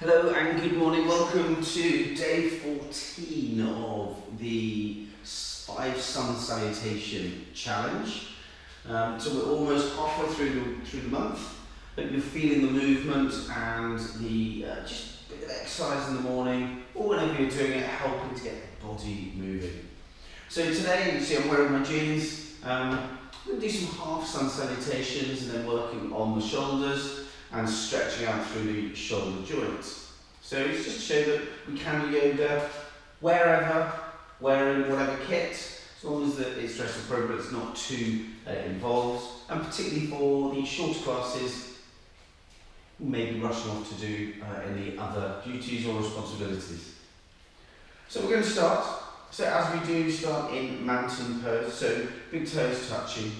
Hello and good morning. Welcome to day 14 of the 5 Sun Salutation Challenge. So we're almost halfway through the month. Hope you're feeling the movement and the just a bit of exercise in the morning, or whenever you're doing it, helping to get the body moving. So today, you can see I'm wearing my jeans. I'm going to do some half sun salutations and then working on the shoulders and stretching out through the shoulder joints. So it's just to show that we can do yoga wherever, wearing whatever kit, as long as it's dressed appropriate, it's not too involved, and particularly for the shorter classes, who may be rushing off to do any other duties or responsibilities. So we're going to start. So as we do, start in mountain pose, so big toes touching,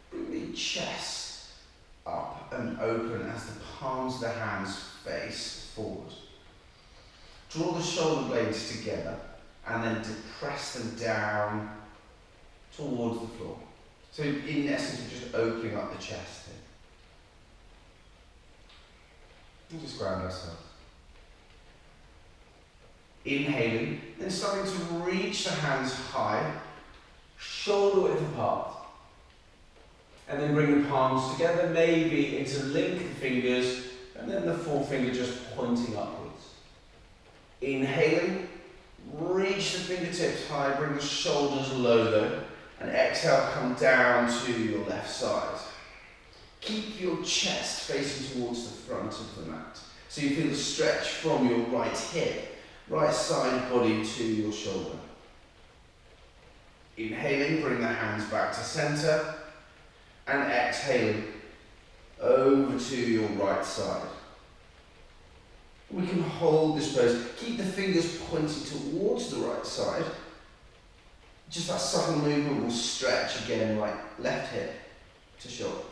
bring the chest up and open as the palms of the hands face forward. Draw the shoulder blades together and then depress them down towards the floor. So in essence, we're just opening up the chest here. And just ground ourselves. Inhaling, then starting to reach the hands high, shoulder width apart. And then bring the palms together, maybe interlink the fingers, and then the forefinger just pointing upwards. Inhaling, reach the fingertips high, bring the shoulders low though, and exhale, come down to your left side. Keep your chest facing towards the front of the mat, so you feel the stretch from your right hip, right side body to your shoulder. Inhaling, bring the hands back to center, and exhaling over to your right side. We can hold this pose, keep the fingers pointing towards the right side. Just that subtle movement will stretch again, right, left hip to shoulders.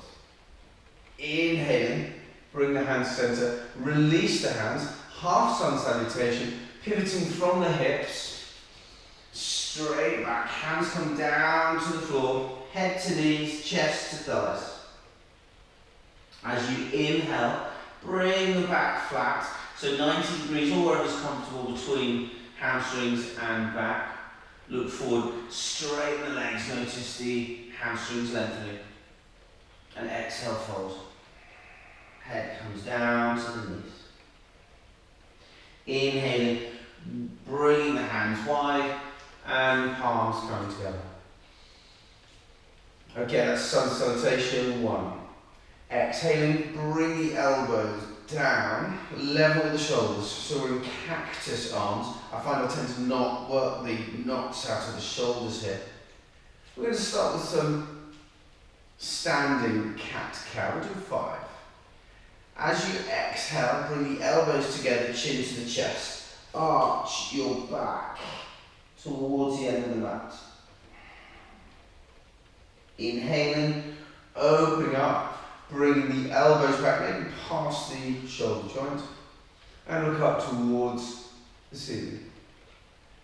Inhaling, bring the hands center, release the hands, half sun salutation, pivoting from the hips, straight back, hands come down to the floor, head to knees, chest to thighs. As you inhale, bring the back flat, so 90 degrees or wherever's comfortable between hamstrings and back. Look forward, straighten the legs, notice the hamstrings lengthening. And exhale, fold. Head comes down to the knees. Inhaling, bringing the hands wide and palms coming together. Okay, that's sun salutation 1. Exhaling, bring the elbows down, level the shoulders. So we're in cactus arms. I find I tend to not work the knots out of the shoulders here. We're going to start with some standing cat-cow. We'll do 5. As you exhale, bring the elbows together, chin to the chest. Arch your back towards the end of the mat. Inhaling, opening up, bringing the elbows back, maybe past the shoulder joint, and look up towards the ceiling.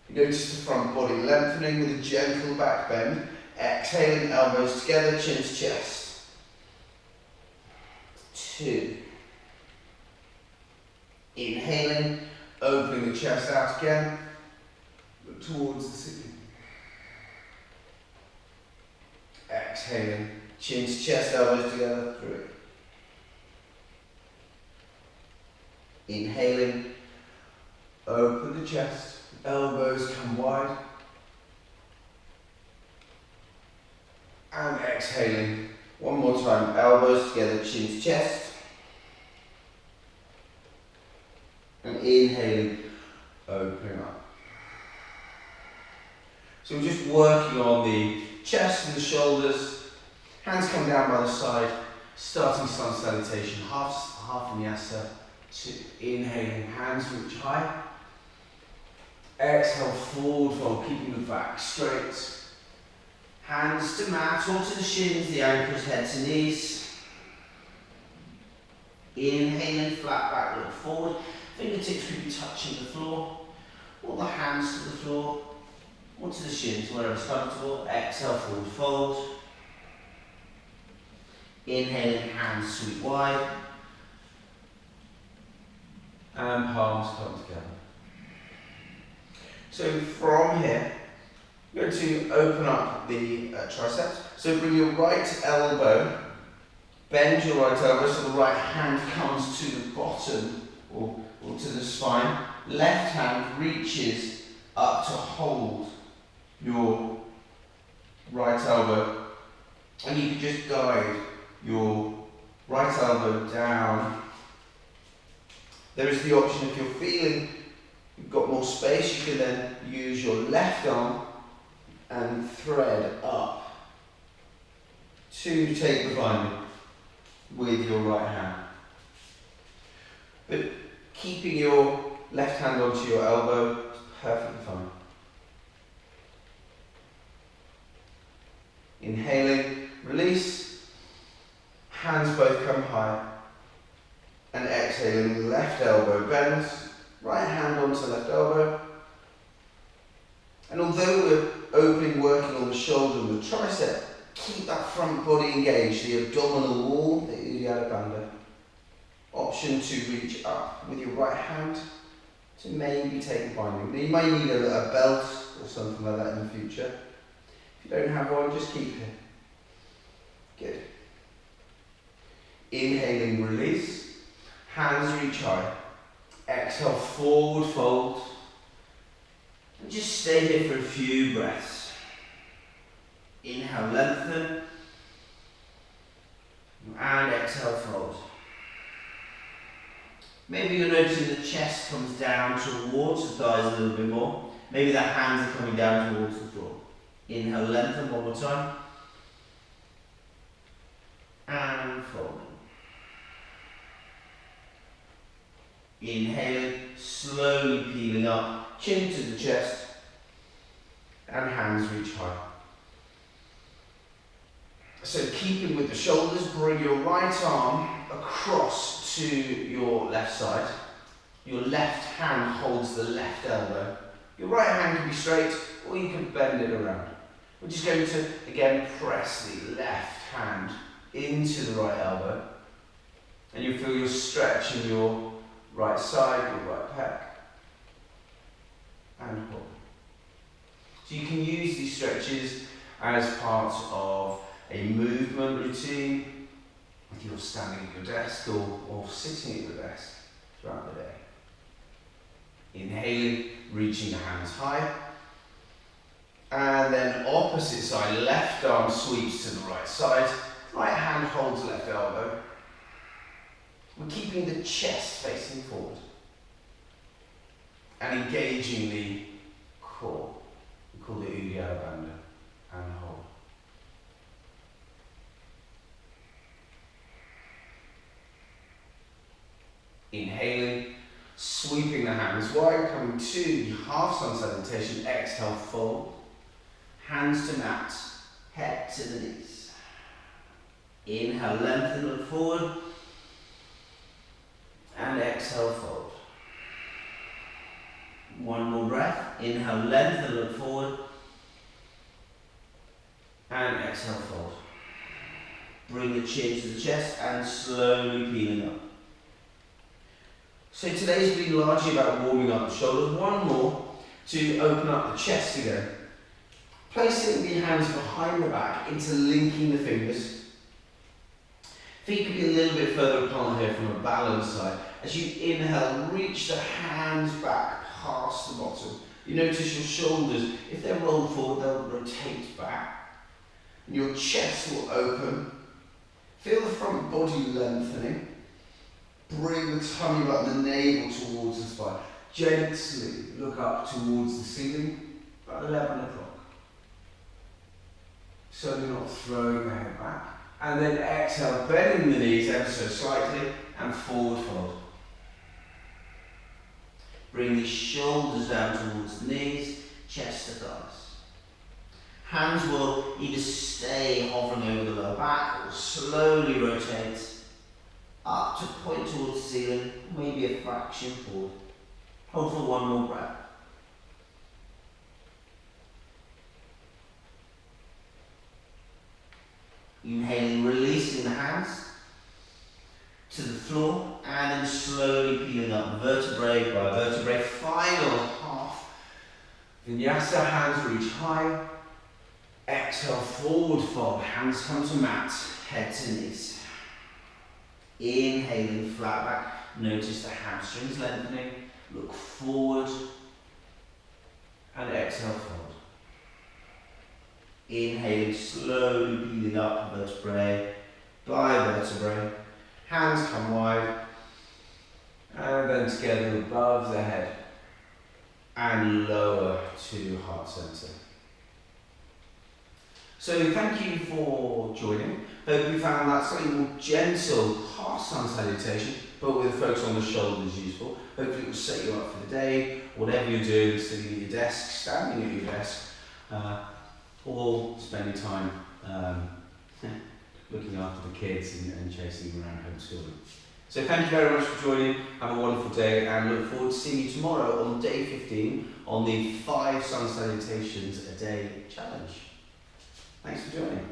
You notice the front body lengthening with a gentle back bend. Exhaling, elbows together, chin to chest. 2. Inhaling, opening the chest out again, look towards the ceiling. Exhaling, chin to chest, elbows together, 3. Inhaling, open the chest, elbows come wide. And exhaling, one more time, elbows together, chin to chest. And inhaling, opening up. So we're just working on the chest and the shoulders. Hands come down by the side, starting sun salutation, half vinyasa. Inhaling, hands reach high. Exhale, forward fold, keeping the back straight. Hands to mat or to the shins, the ankles, head to knees. Inhaling, flat back, look forward. Fingertips could be touching the floor, or the hands to the floor, or to the shins, wherever's comfortable. Exhale, forward fold. Inhaling, hands sweep wide. and palms come together. So from here, you're going to open up the triceps. So bring your right elbow, bend your right elbow so the right hand comes to the bottom or to the spine. Left hand reaches up to hold your right elbow, and you can just guide your right elbow down. There is the option, if you're feeling you've got more space, you can then use your left arm and thread up to take the binding with your right hand. But keeping your left hand onto your elbow is perfectly fine. Inhaling, release, hands both come high, and exhaling, left elbow bends, right hand onto left elbow. And although we're opening, working on the shoulder and the tricep, keep that front body engaged, the abdominal wall, the Uddiyana Bandha. Option to reach up with your right hand to maybe take a binding. Now you may need a belt or something like that in the future. If you don't have one, just keep it. Good. Inhaling, release. Hands reach high. Exhale, forward fold. And just stay here for a few breaths. Inhale, lengthen. And exhale, fold. Maybe you're noticing the chest comes down towards the thighs a little bit more. Maybe the hands are coming down towards the floor. Inhale, lengthen one more time. And fold. Inhaling, slowly peeling up, chin to the chest, and hands reach high. So keeping with the shoulders, bring your right arm across to your left side. Your left hand holds the left elbow. Your right hand can be straight, or you can bend it around. We're just going to, again, press the left hand into the right elbow. And you feel you're stretching your right side, your right pec. And hold. So you can use these stretches as part of a movement routine, if you're standing at your desk or sitting at your desk throughout the day. Inhaling, reaching the hands high. And then opposite side, left arm sweeps to the right side, right hand holds left elbow. We're keeping the chest facing forward and engaging the core. We call it Uddiyana Bandha and hold. Inhaling, sweeping the hands wide, coming to the half sun salutation. Exhale, fold. Hands to mat, head to the knees. Inhale, lengthen, look forward. And exhale, fold. One more breath. Inhale, lengthen, look forward. And exhale, fold. Bring the chin to the chest and slowly peeling up. So today's been largely about warming up the shoulders. One more to open up the chest again. Placing the hands behind the back, interlinking the fingers. Feet could be a little bit further apart here from a balance side. As you inhale, reach the hands back past the bottom. You notice your shoulders, if they're rolled forward, they'll rotate back. And your chest will open. Feel the front body lengthening. Bring the tummy button, the navel towards the spine. Gently look up towards the ceiling, about 11 o'clock. So you're not throwing the head back. And then exhale, bending the knees ever so slightly, and forward fold. Bring the shoulders down towards the knees, chest to thighs. Hands will either stay hovering over the lower back or slowly rotate up to point towards the ceiling, maybe a fraction forward. Hold for one more breath. Inhaling, releasing the hands. to the floor, and then slowly peeling up vertebrae by vertebrae. Final half. Vinyasa, hands reach high. Exhale, forward fold, hands come to mat, head to knees. Inhaling, flat back. Notice the hamstrings lengthening. Look forward. And exhale, fold. Inhaling, slowly peeling up vertebrae by vertebrae. Hands come wide. And then together above the head. And lower to heart center. So thank you for joining. Hope you found that slightly more gentle half sun salutation, but with a focus on the shoulders useful. Hopefully it will set you up for the day, whatever you're doing, sitting at your desk, standing at your desk, or spending time looking after the kids and chasing them around homeschooling. So thank you very much for joining. Have a wonderful day, and look forward to seeing you tomorrow on day 15 on the 5 sun salutations a day challenge. Thanks for joining.